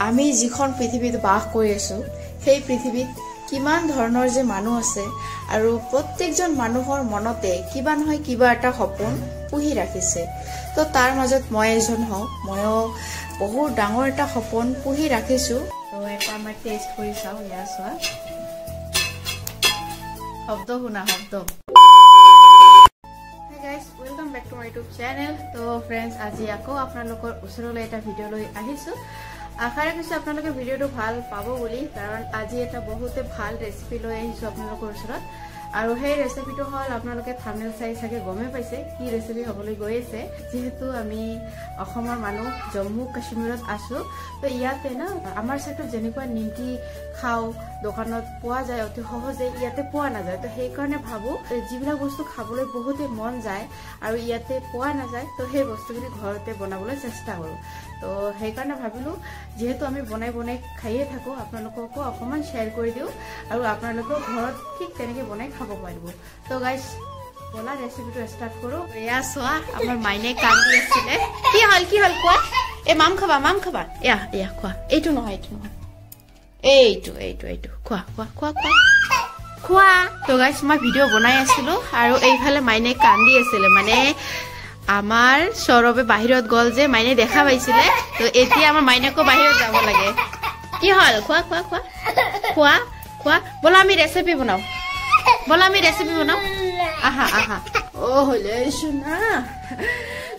আমি যিখন পৃথিৱীত বাস কৰি আছো সেই পৃথিৱীত কিমান ধৰণৰ যে মানুহ আছে আৰু প্ৰত্যেকজন মানুহৰ মনতে কিবা নহয় কিবা এটা সপোন পুহি ৰাখিছে তো তাৰ মাজত মই এজন হওঁ ময়ো বহুত ডাঙৰ এটা সপোন পুহি ৰাখিছো তো এটা মই টেষ্ট কৰি চাওঁ ইয়া চোৱা শব্দ শুনা শব্দ Hey guys, welcome back to my YouTube channel. So friends, আজি আকৌ আপোনালোকৰ ওচৰলৈ এটা ভিডিও লৈ আহিছো আশা ৰাখিছো আপোনালোকে ভিডিওটো ভাল পাব বুলি কাৰণ আজি এটা বহুতে ভাল ৰেচিপি লৈ আহিছো আপোনালোকৰ ওচৰত আৰু সেই ৰেচিপিটো হল আপোনালোকে থাম্বনেল চাই চাগে গমে পাইছে কি ৰেচিপি হ'বলৈ গৈ আছে যেহেতু আমি অসমৰ মানুহ জম্মু কাশ্মীৰত আছো তো ইয়াতে না আমাৰ সাইটত যেনেকুৱা নিমকি খাও দোকানত পোৱা যায় অতি সহজে ইয়াতে পোৱা নাযায় তো সেই কাৰণে ভাবো যিবিলাক বস্তু খাবলৈ বহুতে মন যায় আৰু ইয়াতে পোৱা নাযায় তো সেই বস্তুখিনি ঘৰতে বনাবলৈ চেষ্টা কৰো তো সেই কাৰণে ভাবিলো যেহেতু আমি বনাই বনাই খাইয়ে থাকো আপোনালোককো অকমান শেয়াৰ কৰি দিও আৰু আপোনালোকেও ঘৰত ঠিক তেনেকৈ বনাই খাব পাৰিব তো গাইস বলা ৰেচিপিটো ষ্টাৰ্ট কৰো এয়া সোৱা আমাৰ মাইনে কান্দি আছিল কি হল কোৱা এ মাম খাবা এয়া কোৱা এইটো নহয় এইটো খোৱা তো গাইস মই ভিডিও বনাই আছিলো আৰু এইফালে মাইনে কান্দি আছিল মানে আমাৰ সৌৰভে বাহিৰত গল যে মাইনে দেখা পাইছিলে তো এতিয়া আমাৰ মাইনেকো বাহিৰত যাব লাগে কি হল খোৱা বলা আমি ৰেচিপি বনাও আহা ও হলে শুনা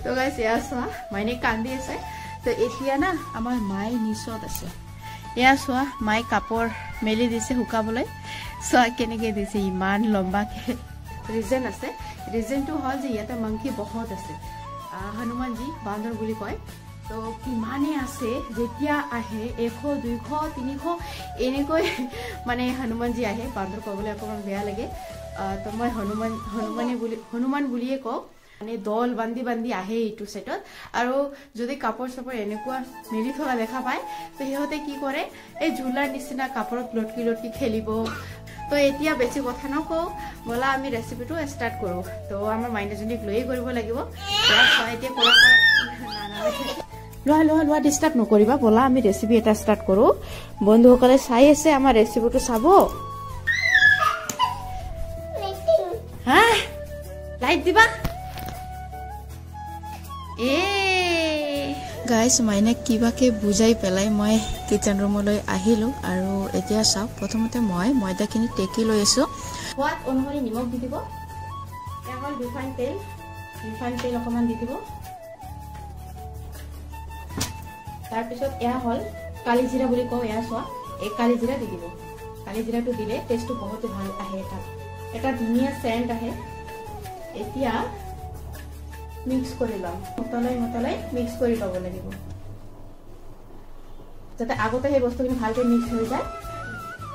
তো গাইস ইয়া সোৱা মাইনে কান্দি আছে তো এতিয়া না আমাৰ মাই নিচত আছে ইয়া সোৱা মাই কাপোৰ মেলি দিছে শুকাবলৈ সোৱা কেনেকৈ দিছে ইমান লম্বাকে ৰিজন আছে ৰিজনটো হল যে ইয়াতে মাংকি বহুত আছে হনুমানজি বান্দৰ বুলি কয় তো কিমানে আছে যেতিয়া আহে 100 200 300 এনেকৈ মানে হনুমানজি আহে বান্দৰ কবলৈ অকমান বেয়া লাগে তো মই হনুমান বুলিয়ে কওঁ মানে দল বান্ধি আহে এইটো সেটত আৰু যদি কাপোৰ চাপৰ এনেকুৱা মেলি থকা দেখা পায় তো সিহঁতে কি কৰে এই ঝুলাৰ নিচিনা কাপোৰত লটকি খেলিব তো এতিয়া বেছি কথা নকওঁ বলা আমি ৰেচিপিটো ষ্টাৰ্ট কৰো তো আমাৰ মাইণ্ডজনিক লৈ কৰিব লাগিব এতিয়া লোৱা ডিস্টাৰ্ব নকৰিবা বলা আমি ৰেচিপি এটা ষ্টাৰ্ট কৰো বন্ধুসকলে চাই আছে আমাৰ ৰেচিপিটো চাব হা লাইট দিবা গাইস মাইনে কিবাকে বুজাই পেলাই মই কিচেন ৰুমলৈ আহিলো আৰু এতিয়া চাওক প্ৰথমতে মই ময়দাখিনি টেকি লৈ আছো সোৱাদ অনুসৰি নিমখ দি দিব এখন ৰিফাইন তেল অকমান দি দিব তাৰ পিছত এয়া হল কালি জিৰা বুলি কওঁ এয়া চোৱা এই কালি জিৰা দি দিব কালি জিৰাটো দিলে টেষ্টটো বহুত ভাল আহে এটা ধুনীয়া সেন্ট আহে এতিয়া মিক্স কৰি লম মতলাই মিক্স কৰি লব লাগিব যাতে আগতে সেই বস্তুখিনি ভালকৈ মিক্স হৈ যায়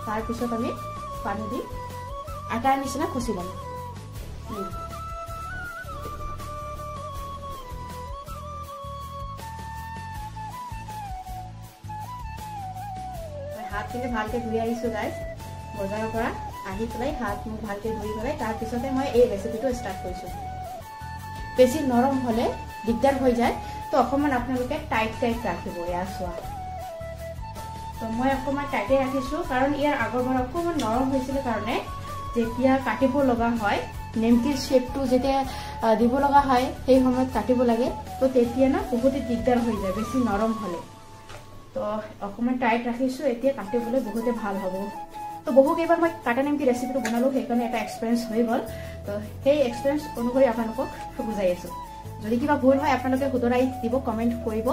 তাৰ পিছত আমি পানী দি আটাৰ নিচিনা খচি লম হাতখিনি ভালকৈ ধুই আহিছো গাইস বজাৰৰ পৰা আহি পেলাই হাত মুখ ভালকৈ ধুই পেলাই তাৰ পিছতে মই এই ৰেচিপিটো ষ্টাৰ্ট কৰিছো বেছি নৰম হলে দিগদাৰ হৈ যায় তো অকমান আপোনালোকে টাইট ৰাখিব ইয়া সোৱা তো মই অকমান টাইটে ৰাখিছো কাৰণ ইয়াৰ আগৰবাৰ অকমান নৰম হৈছিল কাৰণে যেতিয়া কাটিব লগা হয় নেমকিৰ শেপটো যেতিয়া দিব লগা হয় সেই সময়ত কাটিব লাগে তো তেতিয়া না বহুত দিগদাৰ হৈ যায় বেছি নৰম হলে তো অকমান টাইট ৰাখিছো এতিয়া কাটিবলৈ বহুত ভাল হ'ব তো বহু কেইবাৰ মই কাটা নেমকি ৰেচিপিটো বনালো সেইকাৰণে এটা এক্সপেৰিয়েন্স হৈ গল তো সেই এক্সপেৰিয়েন্স অনুসৰি আপোনালোকক বুজাই আছো যদি কিবা ভুল হয় আপোনালোকে শুধৰাই দিব কমেন্ট কৰিব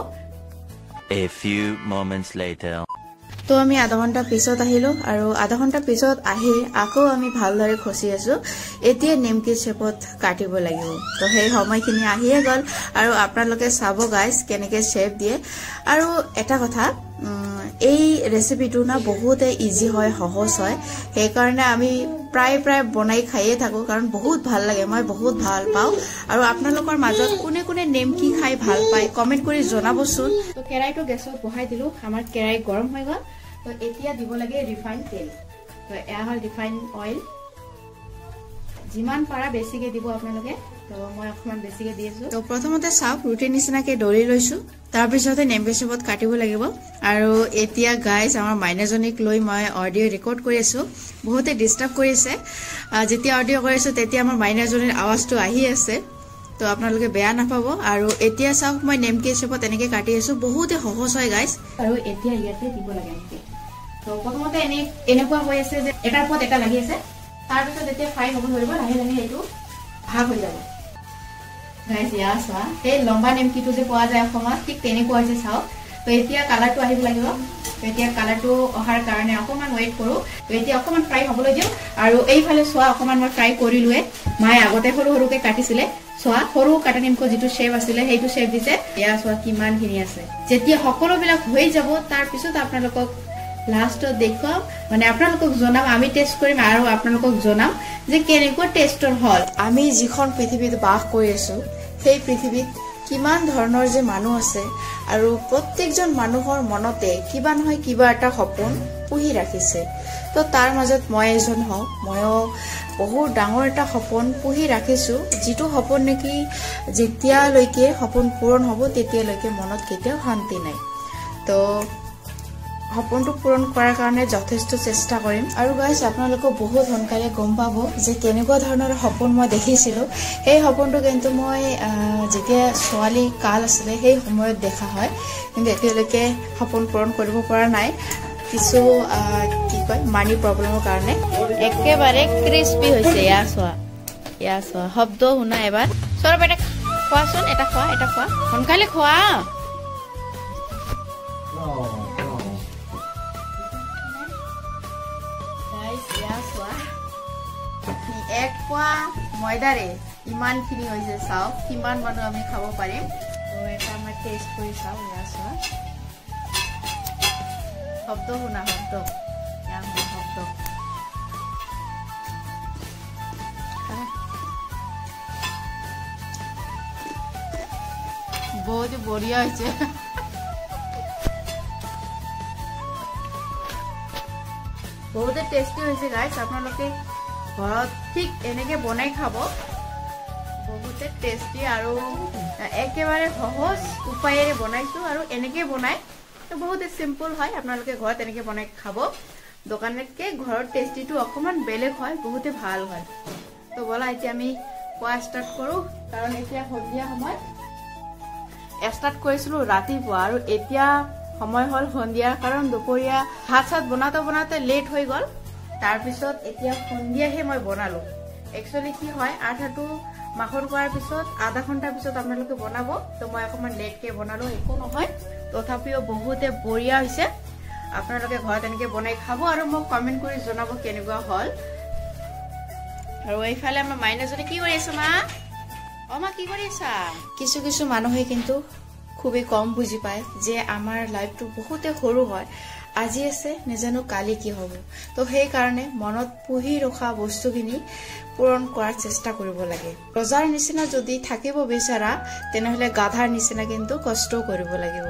A few moments later তো আমি আধা ঘন্টা পিছত আহিলো আৰু আধা ঘন্টা পিছত আহি আকৌ আমি ভালদৰে খচি আছো এতিয়া নেমকি শেপত কাটিব লাগিব তো সেই সময়খিনি আহিয়ে গল আৰু আপোনালোকে চাব গাইস কেনেকৈ শেপ দিয়ে আৰু এটা কথা এই ৰেচিপিটো না বহুত ইজি হয় সহজ হয় সেই কাৰণে আমি প্ৰায় বনাই খাইয়ে থাকো কাৰণ বহুত ভাল লাগে মই বহুত ভাল পাওঁ আৰু আপোনালোকৰ মাজত কোনে নেমকি খাই ভাল পায় কমেন্ট কৰি জনাবচোন তো কেৰাইটো গেছত বহাই দিলো আমাৰ কেৰাই গৰম হৈ গল তো এতিয়া দিব লাগে ৰিফাইন তেল তো এয়া হল ৰিফাইন অইল যিমান পাৰা বেছিকে দিব আপোনালোকে তো মই অকমান বেছিকে দি আছো তো প্ৰথমতে চাওক ৰুটি নিচিনাকে দলি লৈছো তাৰ পিছতে নেমকি চপত কাটিব লাগিব আৰু এতিয়া গাইজ আমাৰ মাইনাজনীক লৈ মই অডিঅ' ৰেকৰ্ড কৰি আছো বহুতে ডিস্টাৰ্ব কৰিছে যেতিয়া অডিঅ' কৰিছো তেতিয়া আমাৰ মাইনাজনীৰ আৱাজটো আহি আছে তো আপোনালোকে বেয়া নাপাব আৰু এতিয়া চাওক মই নেমকি চপত এনেকে কাটি আছো বহুতে সহজ হয় গাইজ আৰু এতিয়া ইয়াতে দিব লাগে এনেকে তো প্ৰথমতে এনেকুৱা হৈ আছে যে এটাৰ ওপৰত এটা লাগি আছে তাৰ পিছত যেতিয়া ফ্ৰাই হ'ব ধৰিব লাহে লাহে এইটো ভাগ হৈ যাব গাইজ ইয়া চোৱা এই লম্বা নেমকিটো যে পোৱা যায় অসমত ঠিক তেনেকুৱা হৈছে চাওক তো এতিয়া কালাৰটো আহিব লাগিব এতিয়া কালাৰটো অহাৰ কাৰণে অকমান ৱেইট কৰো এতিয়া অকমান ফ্ৰাই হ'বলৈ দিও আৰু এইফালে চোৱা অকমান মই ফ্ৰাই কৰিলোৱে মায়ে আগতে সৰু সৰুকে কাটিছিলে চোৱা সৰু কাটা নিমকো যেটো শেপ আছিলে সেইটো শেপ দিছে ইয়া চোৱা কিমান খিনি আছে যেতিয়া সকলোবিলাক হৈ যাব তাৰ পিছত আপোনালোকক লাষ্টত দেখুৱাম মানে আপোনালোকক জনাম আমি টেষ্ট কৰিম আৰু আপোনালোকক জনাম যে কেনেকুৱা টেষ্টৰ হল আমি যিখন পৃথিৱীত বাস কৰি আছো সেই পৃথিৱীত কিমান ধৰণৰ যে মানুহ আছে আৰু প্ৰত্যেকজন মানুহৰ মনতে কিবা নহয় কিবা এটা সপোন পুহি ৰাখিছে তো তাৰ মাজত মই এজন হওঁ ময়ো বহুত ডাঙৰ এটা সপোন পুহি ৰাখিছো যিটো সপোন নেকি যেতিয়ালৈকে সপোন পূৰণ হ'ব তেতিয়ালৈকে মনত কেতিয়াও শান্তি নাই তো সপোনটো পূৰণ কৰাৰ কাৰণে যথেষ্ট চেষ্টা কৰিম আৰু গাইজ আপোনালোকক বহুত সোনকালে গম পাব যে কেনেকুৱা ধৰণৰ সপোন মই দেখিছিলোঁ সেই সপোনটো কিন্তু মই যেতিয়া ছোৱালী কাল আছিলে সেই সময়ত দেখা হয় কিন্তু এতিয়ালৈকে সপোন পূৰণ কৰিব পৰা নাই কিছু কি কয় মানি প্ৰব্লেমৰ কাৰণে একেবাৰে ক্ৰিস্পি হৈছে ইয়া চোৱা শব্দ শুনা এবাৰ সৌৰভ এটা খোৱাচোন এটা খোৱা সোনকালে খোৱা এক পোৱা ময়দাৰে ইমানখিনি হৈছে চাওক কিমান মানুহ আমি খাব পাৰিম তো এটা মই টেষ্ট কৰি চাওঁ ইয়া চোৱা শব্দ শুনা শব্দ বহুত বঢ়িয়া হৈছে বহুতে টেষ্টি হৈছে গাইজ আপোনালোকে ঘৰত ঠিক এনেকে বনাই খাব বহুতে টেষ্টি আৰু একেবাৰে সহজ উপায়েৰে বনাইছো আৰু এনেকে বনাই তো বহুতে সিম্পল হয় আপোনালোকে ঘৰত এনেকে বনাই খাব দোকানতকে ঘৰৰ টেষ্টিটো অকমান বেলেগ হয় বহুতে ভাল হয় তো বলা এতিয়া আমি খোৱা ষ্টাৰ্ট কৰো কাৰণ এতিয়া সন্ধিয়া সময় ষ্টাৰ্ট কৰিছিলো ৰাতিপুৱা আৰু এতিয়া সময় হল সন্ধিয়া কাৰণ দুপৰীয়া ভাত চাত বনাতে লেট হৈ গল তাৰ পিছত এতিয়া সন্ধিয়াহে মই বনালো একচুয়ালি কি হয় আঠাটো মাখন কৰাৰ পিছত আধা ঘণ্টাৰ পিছত আপোনালোকে বনাব তো মই অকমান লেটকে বনালো একো নহয় তথাপিও বহুতে বঢ়িয়া হৈছে আপোনালোকে ঘৰত এনেকে বনাই খাব আৰু মোক কমেন্ট কৰি জনাব কেনেকুৱা হল আৰু এইফালে আমাৰ মাইনাজনী কি কৰি আছে মা মা কি কৰি আছা কিছু কিছু মানুহে কিন্তু খুবই কম বুজি পায় যে আমাৰ লাইফটো বহুতে সৰু হয় আজি আছে নেজানো কালি কি হ'ব তো সেই কাৰণে মনত পুহি ৰখা বস্তুখিনি পূৰণ কৰাৰ চেষ্টা কৰিব লাগে ৰজাৰ নিচিনা যদি থাকিব বিচাৰা তেনেহলে গাধাৰ নিচিনা কিন্তু কষ্ট কৰিব লাগিব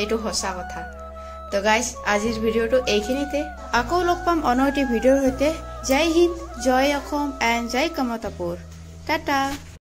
এইটো সঁচা কথা তো গাইজ আজিৰ ভিডিঅ'টো এইখিনিতে আকৌ লগ পাম অন্য এটি ভিডিঅ'ৰ সৈতে জয় হিন্দ জয় অসম এণ্ড জয় কমতাপুৰ টাটা